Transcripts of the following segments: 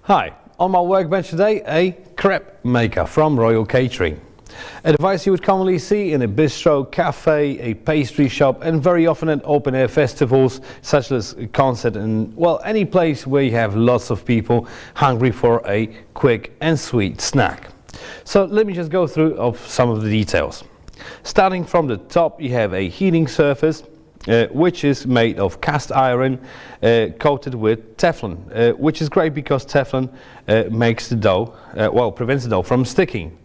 Hi, on my workbench today, a crepe maker from Royal Catering. A device you would commonly see in a bistro, cafe, a pastry shop and very often at open-air festivals such as a concert and, well, any place where you have lots of people hungry for a quick and sweet snack. So let me just go through some of the details. Starting from the top, you have a heating surface which is made of cast iron coated with Teflon, which is great because Teflon makes the dough, prevents the dough from sticking.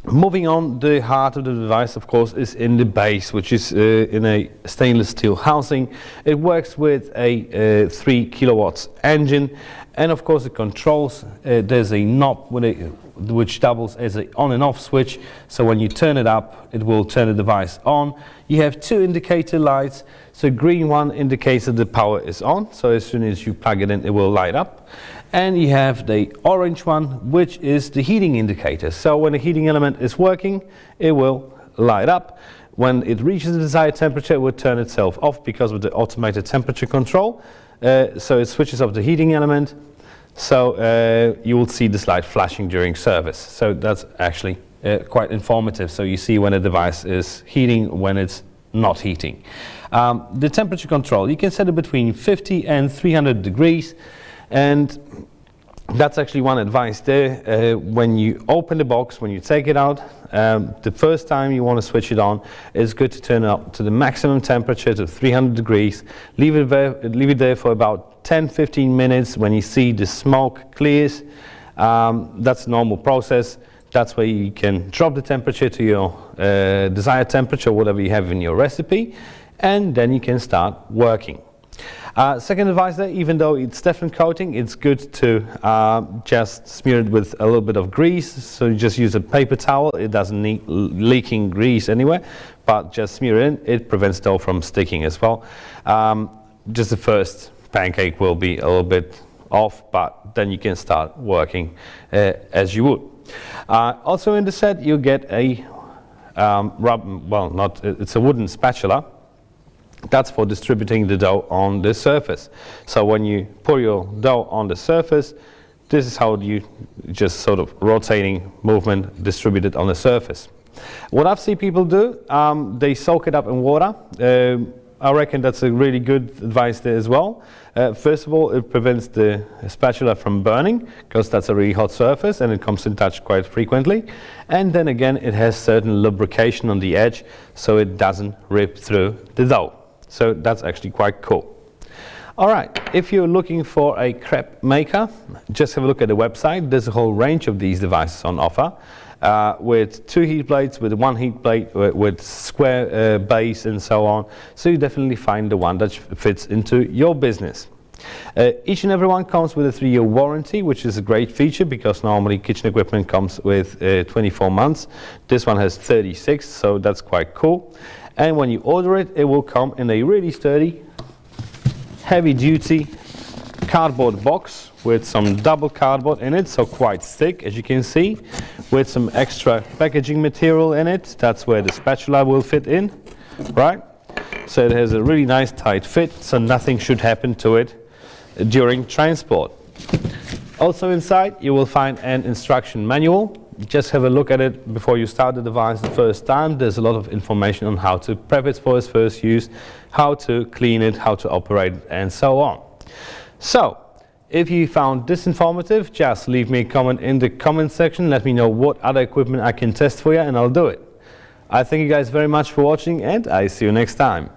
Moving on, the heart of the device, of course, is in the base, which is in a stainless steel housing. It works with a 3 kilowatts engine, and of course it controls. There's a knob which doubles as an on and off switch, so when you turn it up, it will turn the device on. You have two indicator lights. So green one indicates that the power is on, so as soon as you plug it in, it will light up. And you have the orange one, which is the heating indicator. So when the heating element is working, it will light up. When it reaches the desired temperature, it will turn itself off because of the automated temperature control. So it switches off the heating element. So you will see this light flashing during service. So that's actually quite informative. So you see when a device is heating, when it's not heating. The temperature control, you can set it between 50 and 300 degrees. And that's actually one advice there. When you open the box, when you take it out, the first time you want to switch it on, it's good to turn it up to the maximum temperature to 300 degrees. Leave it there for about 10-15 minutes. When you see the smoke clears, that's a normal process. That's where you can drop the temperature to your desired temperature, whatever you have in your recipe, and then you can start working. Second advice there, even though it's Teflon coating, it's good to just smear it with a little bit of grease. So you just use a paper towel. It doesn't need leaking grease anywhere, but just smear it in. It prevents dough from sticking as well. Just the first pancake will be a little bit off, but then you can start working as you would. Also in the set, you get a it's a wooden spatula. That's for distributing the dough on the surface. So when you pour your dough on the surface, this is how you just sort of rotating movement distribute it on the surface. What I've seen people do, they soak it up in water. I reckon that's a really good advice there as well. First of all, it prevents the spatula from burning because that's a really hot surface and it comes in touch quite frequently. And then again, it has certain lubrication on the edge so it doesn't rip through the dough. So that's actually quite cool. All right, if you're looking for a crepe maker, just have a look at the website. There's a whole range of these devices on offer with 2 heat plates, with 1 heat plate, with square base and so on. So you definitely find the one that fits into your business. Each and every one comes with a 3-year warranty, which is a great feature because normally kitchen equipment comes with 24 months. This one has 36, so that's quite cool. And when you order it, it will come in a really sturdy, heavy-duty cardboard box with some double cardboard in it, so quite thick, as you can see, with some extra packaging material in it. That's where the spatula will fit in, right? So it has a really nice tight fit, so nothing should happen to it during transport. Also inside, you will find an instruction manual. Just have a look at it before you start the device the first time. There's a lot of information on how to prep it for its first use, how to clean it, how to operate it, and so on. So, if you found this informative, just leave me a comment in the comment section. Let me know what other equipment I can test for you, and I'll do it. I thank you guys very much for watching, and I see you next time.